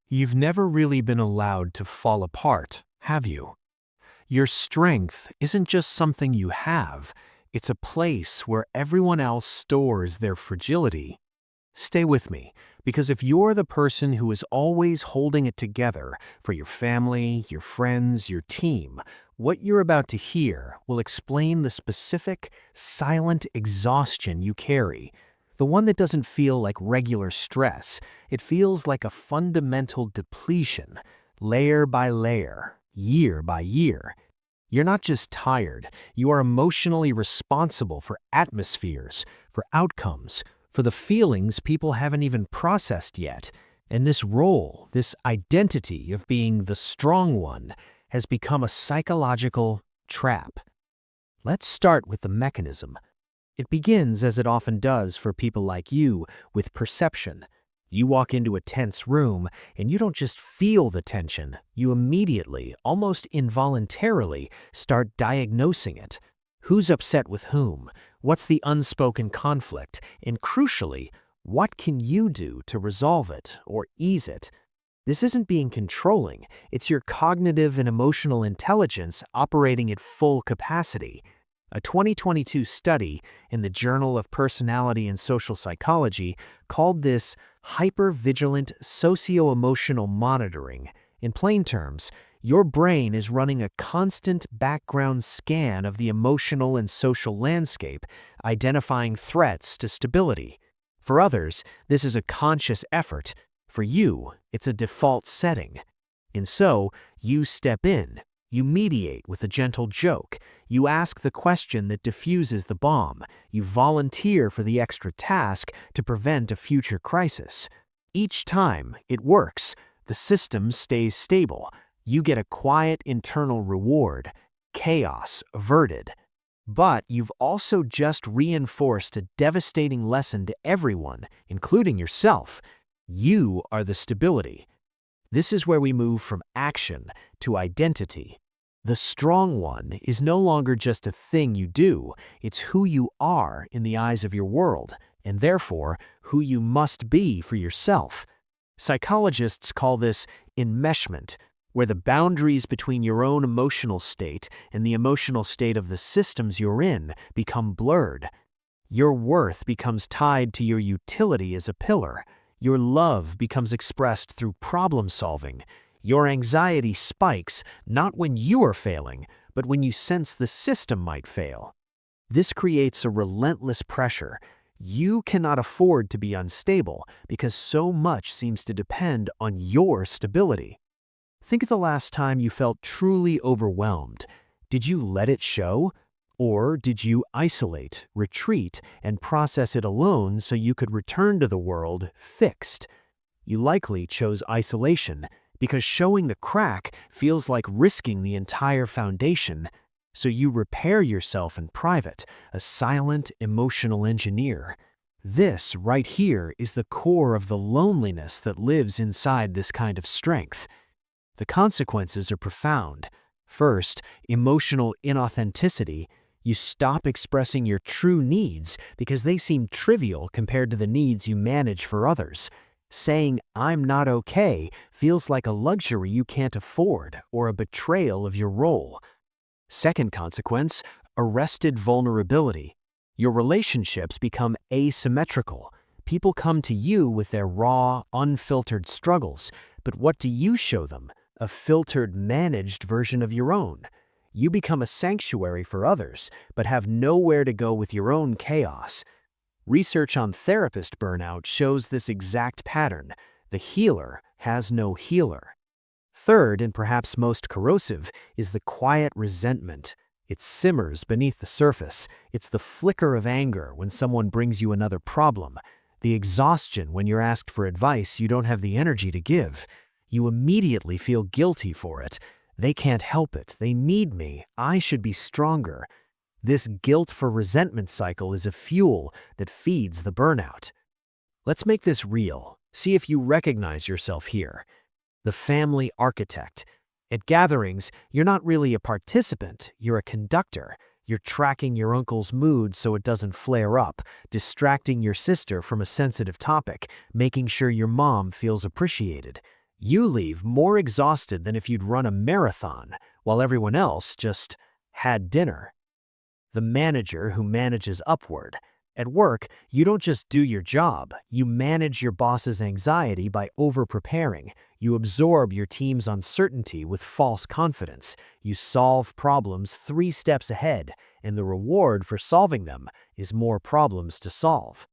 You've never really been allowed to fall apart, have you? Your strength isn't just something you have, it's a place where everyone else stores their fragility. Stay with me, because if you're the person who is always holding it together for your family, your friends, your team, what you're about to hear will explain the specific, silent exhaustion you carry. The one that doesn't feel like regular stress. It feels like a fundamental depletion, layer by layer, year by year. You're not just tired, you are emotionally responsible for atmospheres, for outcomes, for the feelings people haven't even processed yet. And this role, this identity of being the strong one, has become a psychological trap. Let's start with the mechanism. It begins, as it often does for people like you, with perception. You walk into a tense room, and you don't just feel the tension. You immediately, almost involuntarily, start diagnosing it. Who's upset with whom? What's the unspoken conflict? And crucially, what can you do to resolve it or ease it? This isn't being controlling. It's your cognitive and emotional intelligence operating at full capacity. A 2022 study in the Journal of Personality and Social Psychology called this hyper-vigilant socio-emotional monitoring. In plain terms, your brain is running a constant background scan of the emotional and social landscape, identifying threats to stability. For others, this is a conscious effort. For you, it's a default setting. And so, you step in. You mediate with a gentle joke. You ask the question that diffuses the bomb. You volunteer for the extra task to prevent a future crisis. Each time, it works. The system stays stable. You get a quiet internal reward. Chaos averted. But you've also just reinforced a devastating lesson to everyone, including yourself. You are the stability. This is where we move from action to identity. The strong one is no longer just a thing you do, it's who you are in the eyes of your world, and therefore who you must be for yourself. Psychologists call this enmeshment, where the boundaries between your own emotional state and the emotional state of the systems you're in become blurred. Your worth becomes tied to your utility as a pillar. Your love becomes expressed through problem solving. Your anxiety spikes not when you are failing, but when you sense the system might fail. This creates a relentless pressure. You cannot afford to be unstable because so much seems to depend on your stability. Think of the last time you felt truly overwhelmed. Did you let it show? Or did you isolate, retreat, and process it alone so you could return to the world fixed? You likely chose isolation because showing the crack feels like risking the entire foundation. So you repair yourself in private, a silent, emotional engineer. This right here is the core of the loneliness that lives inside this kind of strength. The consequences are profound. First, emotional inauthenticity. You stop expressing your true needs because they seem trivial compared to the needs you manage for others. Saying, "I'm not okay," feels like a luxury you can't afford or a betrayal of your role. Second consequence, arrested vulnerability. Your relationships become asymmetrical. People come to you with their raw, unfiltered struggles, but what do you show them? A filtered, managed version of your own. You become a sanctuary for others, but have nowhere to go with your own chaos. Research on therapist burnout shows this exact pattern. The healer has no healer. Third, and perhaps most corrosive, is the quiet resentment. It simmers beneath the surface. It's the flicker of anger when someone brings you another problem. The exhaustion when you're asked for advice you don't have the energy to give. You immediately feel guilty for it. They can't help it. They need me. I should be stronger. This guilt for resentment cycle is a fuel that feeds the burnout. Let's make this real. See if you recognize yourself here. The family architect. At gatherings, you're not really a participant, you're a conductor. You're tracking your uncle's mood so it doesn't flare up, distracting your sister from a sensitive topic, making sure your mom feels appreciated. You leave more exhausted than if you'd run a marathon, while everyone else just had dinner. The manager who manages upward. At work, you don't just do your job, you manage your boss's anxiety by over-preparing. You absorb your team's uncertainty with false confidence. You solve problems 3 steps ahead, and the reward for solving them is more problems to solve.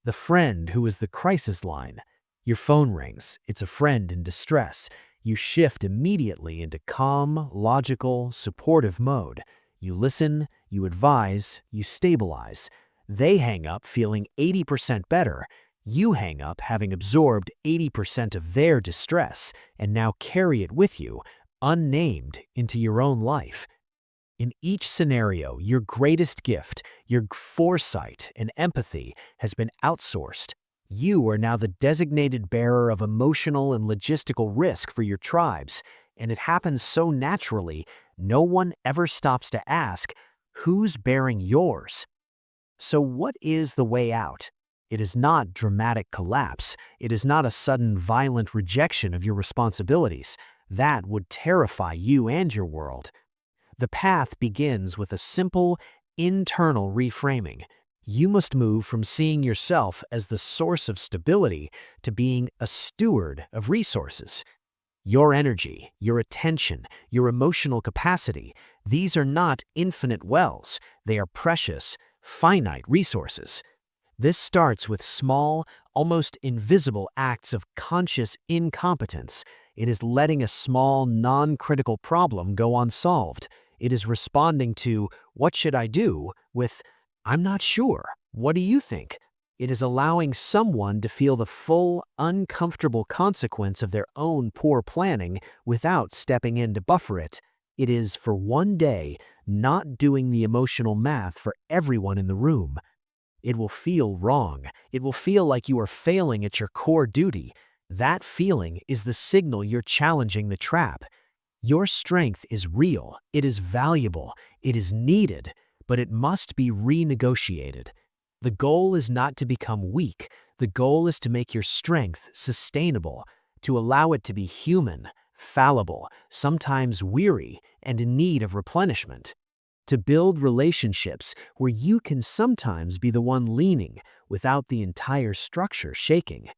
The friend who is the crisis line. Your phone rings, it's a friend in distress. You shift immediately into calm, logical, supportive mode. You listen, you advise, you stabilize. They hang up feeling 80% better. You hang up having absorbed 80% of their distress and now carry it with you, unnamed, into your own life. In each scenario, your greatest gift, your foresight and empathy has been outsourced. You are now the designated bearer of emotional and logistical risk for your tribes, and it happens so naturally, no one ever stops to ask, who's bearing yours? So what is the way out? It is not dramatic collapse. It is not a sudden violent rejection of your responsibilities. That would terrify you and your world. The path begins with a simple, internal reframing. You must move from seeing yourself as the source of stability to being a steward of resources. Your energy, your attention, your emotional capacity, these are not infinite wells. They are precious, finite resources. This starts with small, almost invisible acts of conscious incompetence. It is letting a small, non-critical problem go unsolved. It is responding to, "What should I do?" with, "I'm not sure. What do you think?" It is allowing someone to feel the full, uncomfortable consequence of their own poor planning without stepping in to buffer it. It is, for one day, not doing the emotional math for everyone in the room. It will feel wrong. It will feel like you are failing at your core duty. That feeling is the signal you're challenging the trap. Your strength is real, it is valuable, it is needed, but it must be renegotiated. The goal is not to become weak. The goal is to make your strength sustainable, to allow it to be human, fallible, sometimes weary, and in need of replenishment. To build relationships where you can sometimes be the one leaning without the entire structure shaking.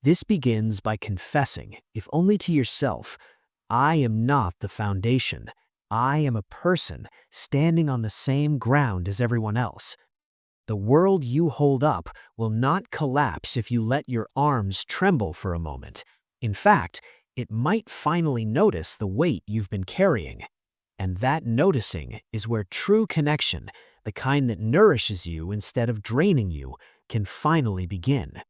This begins by confessing, if only to yourself, I am not the foundation. I am a person standing on the same ground as everyone else. The world you hold up will not collapse if you let your arms tremble for a moment. In fact, it might finally notice the weight you've been carrying. And that noticing is where true connection, the kind that nourishes you instead of draining you, can finally begin.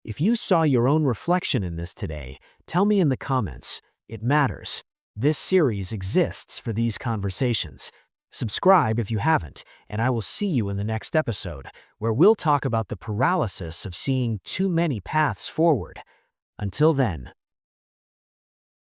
If you saw your own reflection in this today, tell me in the comments. It matters. This series exists for these conversations. Subscribe if you haven't, and I will see you in the next episode, where we'll talk about the paralysis of seeing too many paths forward. Until then,